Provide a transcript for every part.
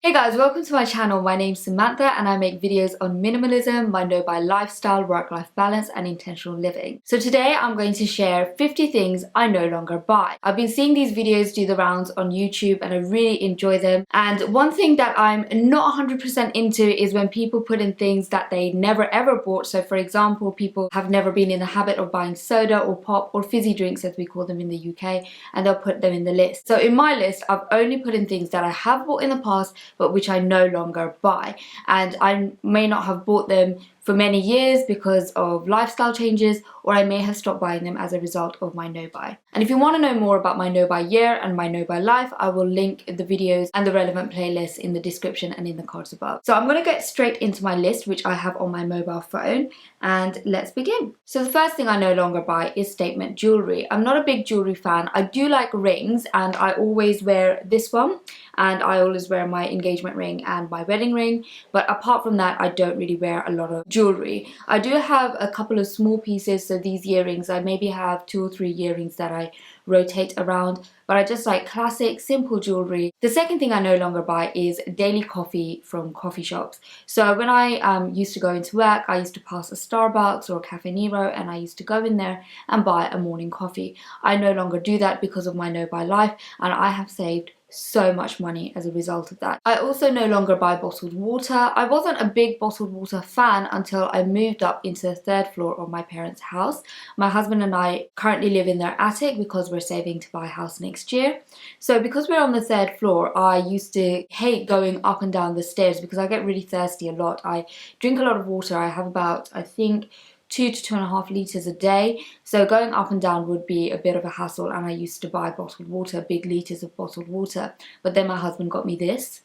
Hey guys, welcome to my channel. My name's Samantha and I make videos on minimalism, my no-buy lifestyle, work-life balance and intentional living. So today I'm going to share 50 things I no longer buy. I've been seeing these videos do the rounds on YouTube and I really enjoy them. And one thing that I'm not 100% into is when people put in things that they never ever bought. So for example, people have never been in the habit of buying soda or pop or fizzy drinks as we call them in the UK, and they'll put them in the list. So in my list, I've only put in things that I have bought in the past but which I no longer buy, and I may not have bought them for many years because of lifestyle changes, or I may have stopped buying them as a result of my no-buy. And if you want to know more about my no-buy year and my no-buy life, I will link the videos and the relevant playlists in the description and in the cards above. So I'm going to get straight into my list, which I have on my mobile phone, and let's begin. So the first thing I no longer buy is statement jewellery. I'm not a big jewellery fan. I do like rings and I always wear this one, and I always wear my engagement ring and my wedding ring, but apart from that I don't really wear a lot of jewellery. I do have a couple of small pieces, so these earrings, I maybe have 2 or 3 earrings that I rotate around, but I just like classic simple jewellery. The second thing I no longer buy is daily coffee from coffee shops. So when I used to go into work, I used to pass a Starbucks or a Cafe Nero and I used to go in there and buy a morning coffee. I no longer do that because of my no-buy life, and I have saved so much money as a result of that. I also no longer buy bottled water. I wasn't a big bottled water fan until I moved up into the 3rd floor of my parents' house. My husband and I currently live in their attic because we're saving to buy a house next year. So because we're on the 3rd floor, I used to hate going up and down the stairs because I get really thirsty a lot. I drink a lot of water. I have about, I think, 2 to 2.5 litres a day, so going up and down would be a bit of a hassle, and I used to buy bottled water, big litres of bottled water. But then my husband got me this.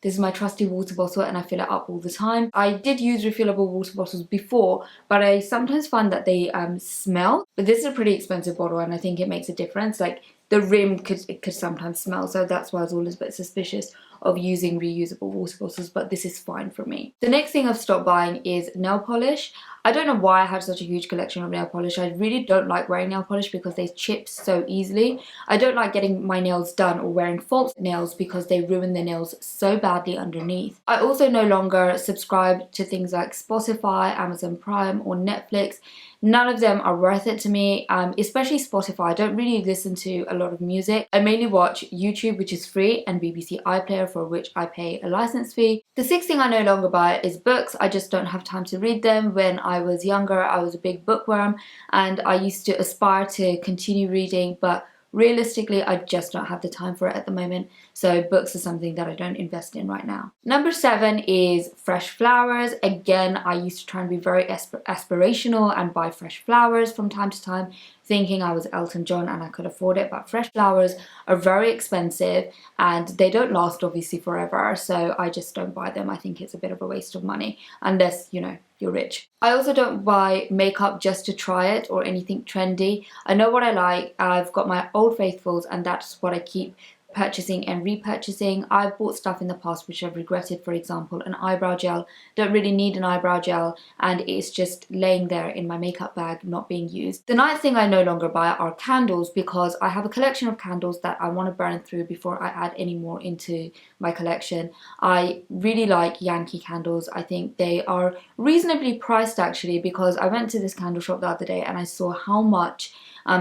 This is my trusty water bottle and I fill it up all the time. I did use refillable water bottles before, but I sometimes find that they smell. But this is a pretty expensive bottle and I think it makes a difference. Like the rim could sometimes smell, so that's why I was always a bit suspicious of using reusable water bottles, but this is fine for me. The next thing I've stopped buying is nail polish. I don't know why I had such a huge collection of nail polish. I really don't like wearing nail polish because they chip so easily. I don't like getting my nails done or wearing false nails because they ruin the nails so badly underneath. I also no longer subscribe to things like Spotify, Amazon Prime or Netflix. None of them are worth it to me, especially Spotify. I don't really listen to a lot of music. I mainly watch YouTube, which is free, and BBC iPlayer, for which I pay a license fee. The 6th thing I no longer buy is books. I just don't have time to read them. When I was younger, I was a big bookworm and I used to aspire to continue reading, but realistically, I just don't have the time for it at the moment, so books are something that I don't invest in right now. Number 7 is fresh flowers. Again, I used to try and be very aspirational and buy fresh flowers from time to time, thinking I was Elton John and I could afford it, but fresh flowers are very expensive and they don't last obviously forever, so I just don't buy them. I think it's a bit of a waste of money unless, you know, you're rich. I also don't buy makeup just to try it or anything trendy. I know what I like. I've got my Old Faithfuls and that's what I keep purchasing and repurchasing. I've bought stuff in the past which I've regretted. For example, an eyebrow gel. Don't really need an eyebrow gel and it's just laying there in my makeup bag not being used. The 9th thing I no longer buy are candles because I have a collection of candles that I want to burn through before I add any more into my collection. I really like Yankee candles. I think they are reasonably priced actually, because I went to this candle shop the other day and I saw how much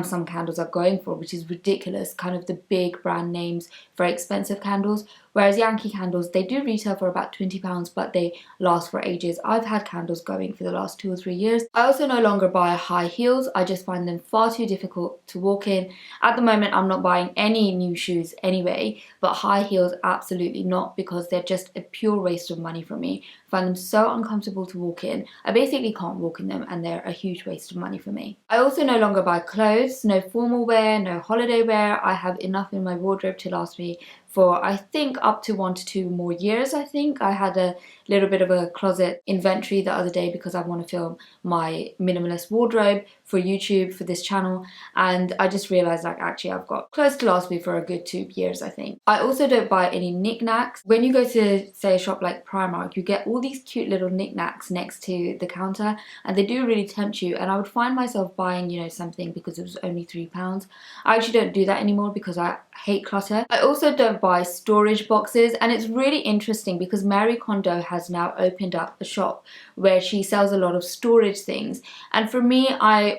some candles are going for, which is ridiculous. Kind of the big brand names, very expensive candles, whereas Yankee candles, they do retail for about £20, but they last for ages. I've had candles going for the last 2 or 3 years. I also no longer buy high heels. I just find them far too difficult to walk in. At the moment, I'm not buying any new shoes anyway, but high heels, absolutely not, because they're just a pure waste of money for me. I find them so uncomfortable to walk in. I basically can't walk in them and they're a huge waste of money for me. I also no longer buy clothes, no formal wear, no holiday wear. I have enough in my wardrobe to last me for I think up to 1 to 2 more years. I think I had a little bit of a closet inventory the other day because I want to film my minimalist wardrobe for YouTube, for this channel, and I just realized like actually I've got close to last me for a good 2 years, I think. I also don't buy any knickknacks. When you go to say a shop like Primark, you get all these cute little knickknacks next to the counter, and they do really tempt you, and I would find myself buying, you know, something because it was only £3. I actually don't do that anymore because I hate clutter. I also don't buy storage boxes, and it's really interesting because Marie Kondo has now opened up a shop where she sells a lot of storage things, and for me,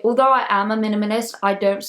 although I am a minimalist, I don't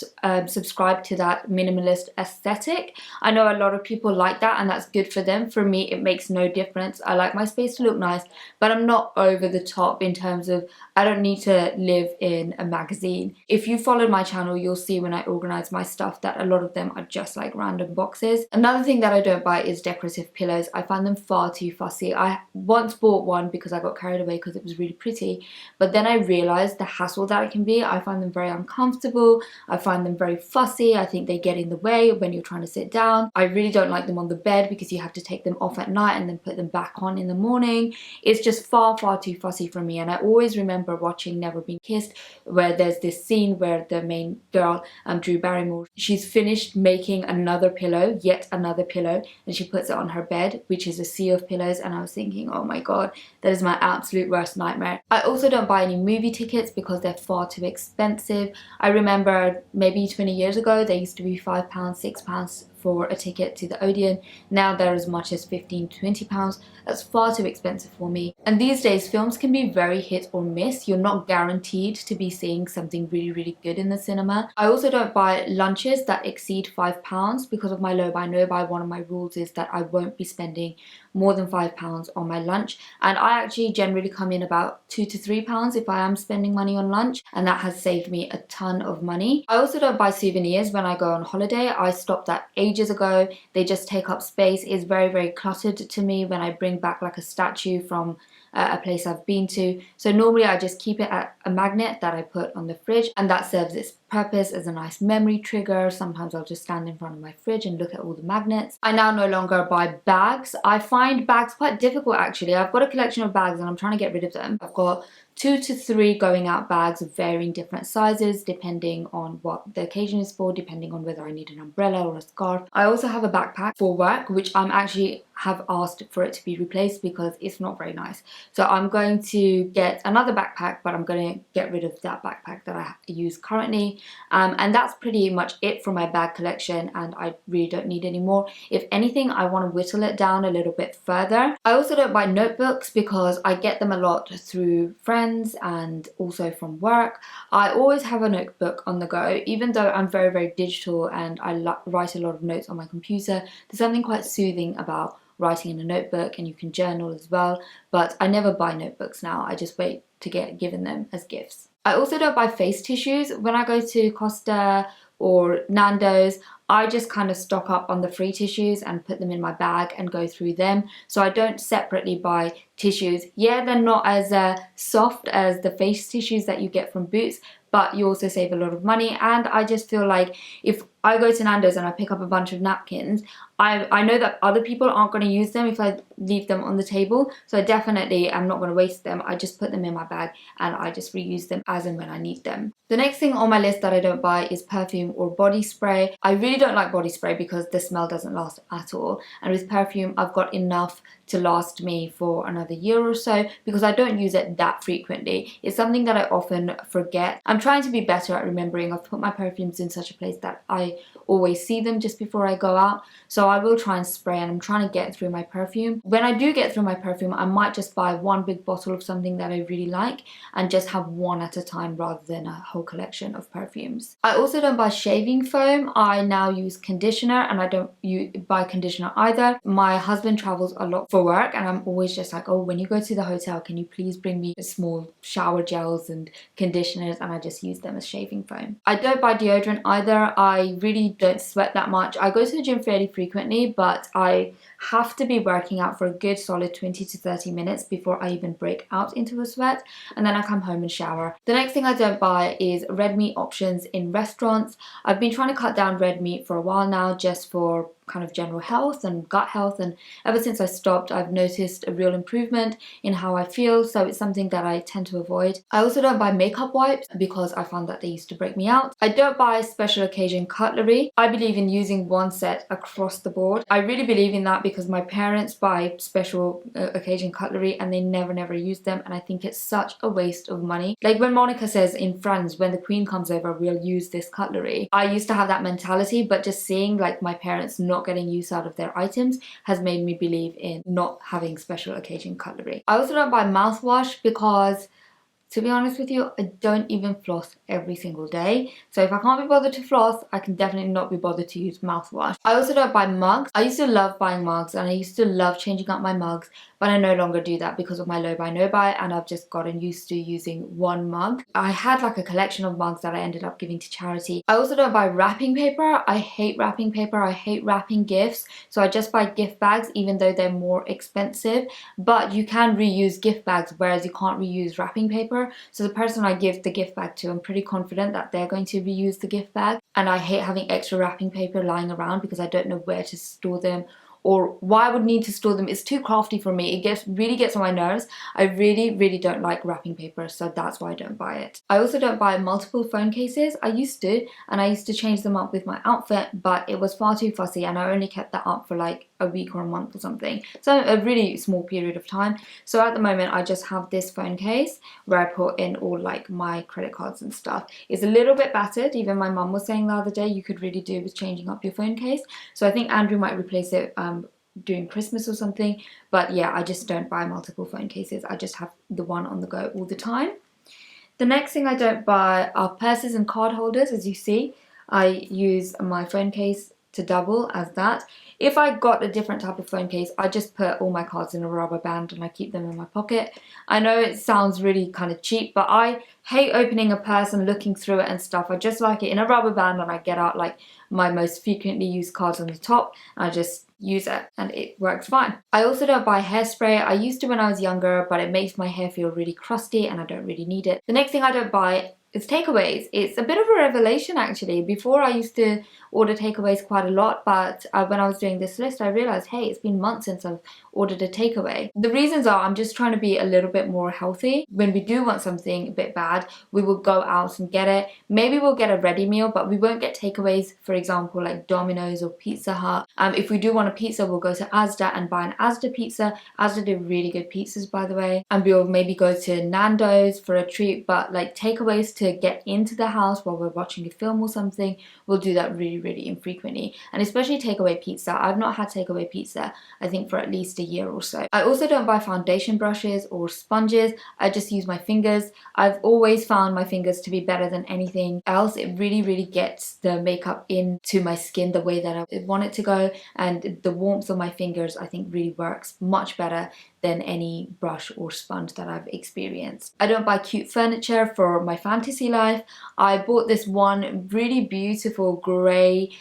subscribe to that minimalist aesthetic. I know a lot of people like that, and that's good for them. For me, it makes no difference. I like my space to look nice, but I'm not over the top in terms of I don't need to live in a magazine. If you followed my channel, you'll see when I organize my stuff that a lot of them are just like random boxes. Another thing that I don't buy is decorative pillows. I find them far too fussy. I once bought one because I got carried away because it was really pretty, but then I realized the hassle that it can be. I find them very uncomfortable. I find them very fussy. I think they get in the way when you're trying to sit down. I really don't like them on the bed because you have to take them off at night and then put them back on in the morning. It's just far too fussy for me. And I always remember watching Never Been Kissed, where there's this scene where the main girl, Drew Barrymore, she's finished making another pillow, yet another pillow, and she puts it on her bed, which is a sea of pillows, and I was thinking, oh my god, that is my absolute worst nightmare. I also don't buy any movie tickets because they're far too expensive. I remember maybe 20 years ago they used to be £5, £6 for a ticket to the Odeon. Now they're as much as £15 to £20. That's far too expensive for me. And these days films can be very hit or miss. You're not guaranteed to be seeing something really good in the cinema. I also don't buy lunches that exceed £5 because of my low buy no buy. One of my rules is that I won't be spending more than £5 on my lunch, and I actually generally come in about £2 to £3 if I am spending money on lunch, and that has saved me a ton of money. I also don't buy souvenirs when I go on holiday. I stopped that ages ago. They just take up space. It's very cluttered to me when I bring back like a statue from a place I've been to. So normally I just keep it at a magnet that I put on the fridge, and that serves its purpose as a nice memory trigger. Sometimes I'll just stand in front of my fridge and look at all the magnets. I now no longer buy bags. I find bags quite difficult actually. I've got a collection of bags and I'm trying to get rid of them. I've got 2 to 3 going out bags of varying different sizes depending on what the occasion is for, depending on whether I need an umbrella or a scarf. I also have a backpack for work, which I'm actually have asked for it to be replaced because it's not very nice. So I'm going to get another backpack, but I'm going to get rid of that backpack that I use currently. And that's pretty much it for my bag collection, and I really don't need any more. If anything, I want to whittle it down a little bit further. I also don't buy notebooks because I get them a lot through friends and also from work. I always have a notebook on the go, even though I'm very digital and I write a lot of notes on my computer. There's something quite soothing about writing in a notebook, and you can journal as well, but I never buy notebooks now. I just wait to get given them as gifts. I also don't buy face tissues. When I go to Costa or Nando's, I just kind of stock up on the free tissues and put them in my bag and go through them. So I don't separately buy tissues. Yeah, they're not as soft as the face tissues that you get from Boots, but you also save a lot of money. And I just feel like if I go to Nando's and I pick up a bunch of napkins, I know that other people aren't going to use them if I leave them on the table, so I definitely am not going to waste them. I just put them in my bag and I just reuse them as and when I need them. The next thing on my list that I don't buy is perfume or body spray. I really don't like body spray because the smell doesn't last at all, and with perfume I've got enough to last me for another year or so because I don't use it that frequently. It's something that I often forget. I'm trying to be better at remembering. I've put my perfumes in such a place that I always see them just before I go out, so I will try and spray, and I'm trying to get through my perfume. When I do get through my perfume, I might just buy one big bottle of something that I really like and just have one at a time rather than a whole collection of perfumes. I also don't buy shaving foam. I now use conditioner, and I don't buy conditioner either. My husband travels a lot for work, and I'm always just like, oh, when you go to the hotel, can you please bring me small shower gels and conditioners, and I just use them as shaving foam. I don't buy deodorant either. I really don't sweat that much. I go to the gym fairly frequently, but I have to be working out for a good solid 20 to 30 minutes before I even break out into a sweat, and then I come home and shower. The next thing I don't buy is red meat options in restaurants. I've been trying to cut down red meat for a while now, just for kind of general health and gut health, and ever since I stopped, I've noticed a real improvement in how I feel, so it's something that I tend to avoid. I also don't buy makeup wipes because I found that they used to break me out. I don't buy special occasion cutlery. I believe in using one set across the board. I really believe in that because my parents buy special occasion cutlery and they never use them, and I think it's such a waste of money. Like when Monica says in Friends, when the Queen comes over, we'll use this cutlery. I used to have that mentality, but just seeing like my parents not getting use out of their items has made me believe in not having special occasion cutlery. I also don't buy mouthwash because, to be honest with you, I don't even floss every single day. So if I can't be bothered to floss, I can definitely not be bothered to use mouthwash. I also don't buy mugs. I used to love buying mugs and I used to love changing up my mugs, but I no longer do that because of my low buy no buy, and I've just gotten used to using one mug. I had like a collection of mugs that I ended up giving to charity. I also don't buy wrapping paper. I hate wrapping paper. I hate wrapping gifts. So I just buy gift bags, even though they're more expensive, but you can reuse gift bags, whereas you can't reuse wrapping paper. So the person I give the gift bag to, I'm pretty confident that they're going to reuse the gift bag, and I hate having extra wrapping paper lying around because I don't know where to store them or why I would need to store them. It's too crafty for me. It really gets on my nerves. I really don't like wrapping paper, so that's why I don't buy it. I also don't buy multiple phone cases. I used to, and I used to change them up with my outfit, but it was far too fussy and I only kept that up for like a week or a month or something. So a really small period of time. So at the moment I just have this phone case where I put in all like my credit cards and stuff. It's a little bit battered. Even my mum was saying the other day you could really do with changing up your phone case. So I think Andrew might replace it during Christmas or something. But yeah, I just don't buy multiple phone cases. I just have the one on the go all the time. The next thing I don't buy are purses and card holders. As you see, I use my phone case to double as that. If I got a different type of phone case, I just put all my cards in a rubber band and I keep them in my pocket. I know it sounds really kind of cheap, but I hate opening a purse and looking through it and stuff. I just like it in a rubber band, and I get out like my most frequently used cards on the top and I just use it and it works fine. I also don't buy hairspray. I used to when I was younger, but it makes my hair feel really crusty and I don't really need it. The next thing I don't buy is takeaways. It's a bit of a revelation actually. Before I used to order takeaways quite a lot, but when I was doing this list I realized, hey, it's been months since I've ordered a takeaway. The reasons are I'm just trying to be a little bit more healthy. When we do want something a bit bad, we will go out and get it. Maybe we'll get a ready meal, but we won't get takeaways, for example like Domino's or Pizza Hut. If we do want a pizza, we'll go to Asda and buy an Asda pizza. Asda do really good pizzas, by the way. And we'll maybe go to Nando's for a treat, but like takeaways to get into the house while we're watching a film or something, we'll do that really infrequently. And especially takeaway pizza. I've not had takeaway pizza I think for at least a year or so. I also don't buy foundation brushes or sponges. I just use my fingers. I've always found my fingers to be better than anything else. It really gets the makeup into my skin the way that I want it to go, and the warmth of my fingers I think really works much better than any brush or sponge that I've experienced. I don't buy cute furniture for my fantasy life. I bought this one really beautiful grey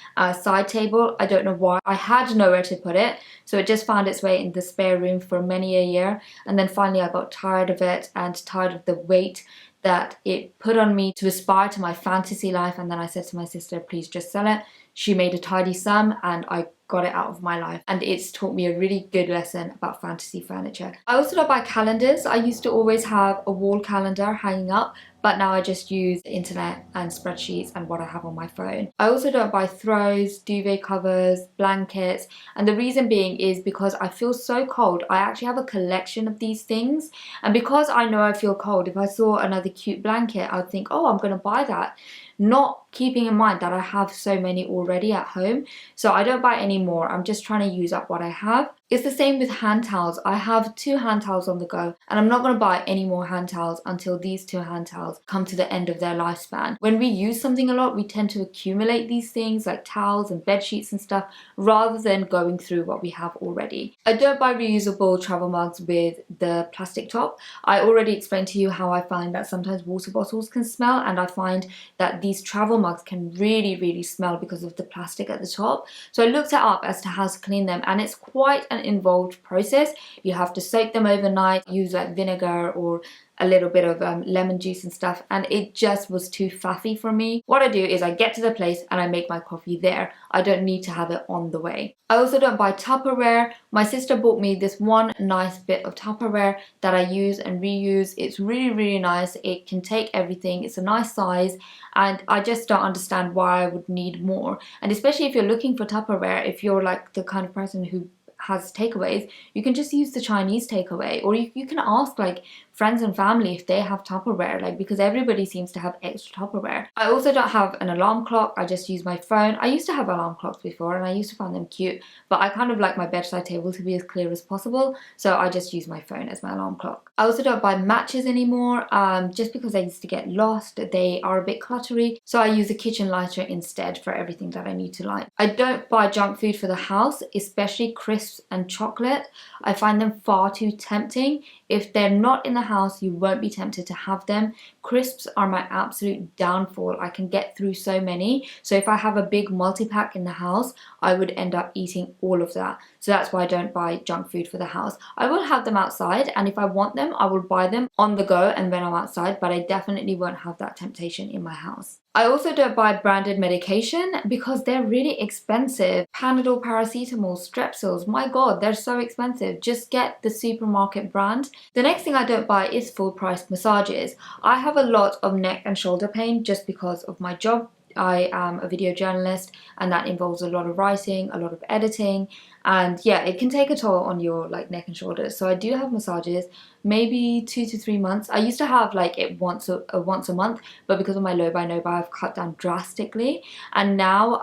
side table. I don't know why. I had nowhere to put it, so it just found its way in the spare room for many a year, and then finally I got tired of it and tired of the weight that it put on me to aspire to my fantasy life, and then I said to my sister, please just sell it. She made a tidy sum and I got it out of my life, and it's taught me a really good lesson about fantasy furniture. I also don't buy calendars. I used to always have a wall calendar hanging up, but now I just use the internet and spreadsheets and what I have on my phone. I also don't buy throws, duvet covers, blankets, and the reason being is because I feel so cold. I actually have a collection of these things, and because I know I feel cold, if I saw another cute blanket I'd think, oh, I'm gonna buy that, not keeping in mind that I have so many already at home. So I don't buy any more. I'm just trying to use up what I have. It's the same with hand towels. I have 2 hand towels on the go, and I'm not going to buy any more hand towels until these 2 hand towels come to the end of their lifespan. When we use something a lot, we tend to accumulate these things like towels and bed sheets and stuff rather than going through what we have already. I don't buy reusable travel mugs with the plastic top. I already explained to you how I find that sometimes water bottles can smell, and I find that these travel mugs can really smell because of the plastic at the top. So I looked it up as to how to clean them, and it's quite an involved process. You have to soak them overnight, use like vinegar or a little bit of lemon juice and stuff, and it just was too faffy for me. What I do is I get to the place and I make my coffee there. I don't need to have it on the way. I also don't buy Tupperware. My sister bought me this one nice bit of Tupperware that I use and reuse. It's really nice. It can take everything. It's a nice size, and I just don't understand why I would need more. And especially if you're looking for Tupperware, if you're like the kind of person who has takeaways, you can just use the Chinese takeaway, or you can ask like friends and family if they have Tupperware, like, because everybody seems to have extra Tupperware. I also don't have an alarm clock. I just use my phone. I used to have alarm clocks before and I used to find them cute, but I kind of like my bedside table to be as clear as possible, so I just use my phone as my alarm clock. I also don't buy matches anymore, just because they used to get lost. They are a bit cluttery, so I use a kitchen lighter instead for everything that I need to light. I don't buy junk food for the house, especially crisps and chocolate. I find them far too tempting. If they're not in the house, you won't be tempted to have them. Crisps are my absolute downfall. I can get through so many. So if I have a big multi-pack in the house, I would end up eating all of that. So that's why I don't buy junk food for the house. I will have them outside, and if I want them, I will buy them on the go and when I'm outside, but I definitely won't have that temptation in my house. I also don't buy branded medication because they're really expensive. Panadol, paracetamol, Strepsils, my god, they're so expensive. Just get the supermarket brand. The next thing I don't buy is full price massages. I have a lot of neck and shoulder pain just because of my job. I am a video journalist, and that involves a lot of writing, a lot of editing, and yeah, it can take a toll on your like neck and shoulders. So I do have massages maybe 2 to 3 months. I used to have like it once a month, but because of my low buy no buy, I've cut down drastically, and now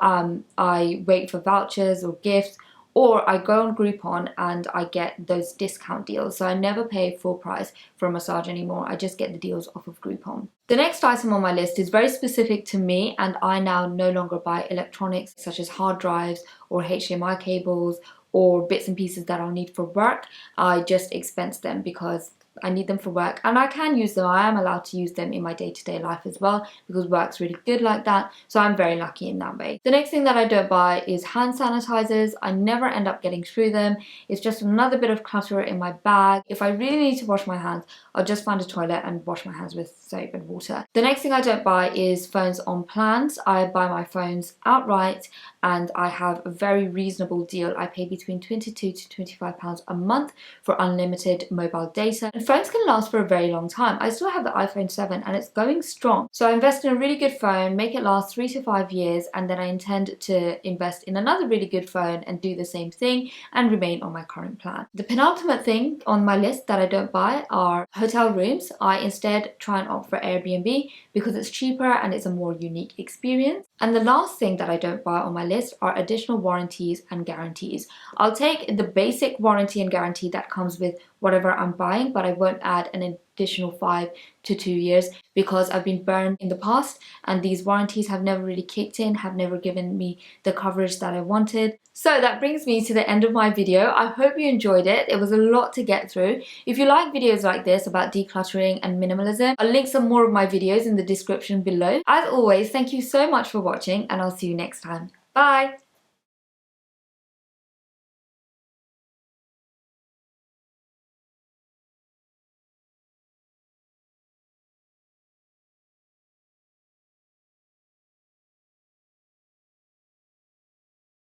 I wait for vouchers or gifts, or I go on Groupon and I get those discount deals. So I never pay full price for a massage anymore. I just get the deals off of Groupon. The next item on my list is very specific to me, and I now no longer buy electronics such as hard drives or HDMI cables or bits and pieces that I'll need for work. I just expense them because I need them for work, and I can use them. I am allowed to use them in my day-to-day life as well because work's really good like that, so I'm very lucky in that way. The next thing that I don't buy is hand sanitizers. I never end up getting through them. It's just another bit of clutter in my bag. If I really need to wash my hands, I'll just find a toilet and wash my hands with soap and water. The next thing I don't buy is phones on plans. I buy my phones outright, and I have a very reasonable deal. I pay between £22 to £25 a month for unlimited mobile data. And phones can last for a very long time. I still have the iPhone 7 and it's going strong. So I invest in a really good phone, make it last 3 to 5 years, and then I intend to invest in another really good phone and do the same thing and remain on my current plan. The penultimate thing on my list that I don't buy are hotel rooms. I instead try and opt for Airbnb because it's cheaper and it's a more unique experience. And the last thing that I don't buy on my list are additional warranties and guarantees. I'll take the basic warranty and guarantee that comes with whatever I'm buying, but I won't add an additional 5 to 2 years because I've been burned in the past and these warranties have never really kicked in, have never given me the coverage that I wanted. So that brings me to the end of my video. I hope you enjoyed it. It was a lot to get through. If you like videos like this about decluttering and minimalism, I'll link some more of my videos in the description below. As always, thank you so much for watching, and I'll see you next time. Bye!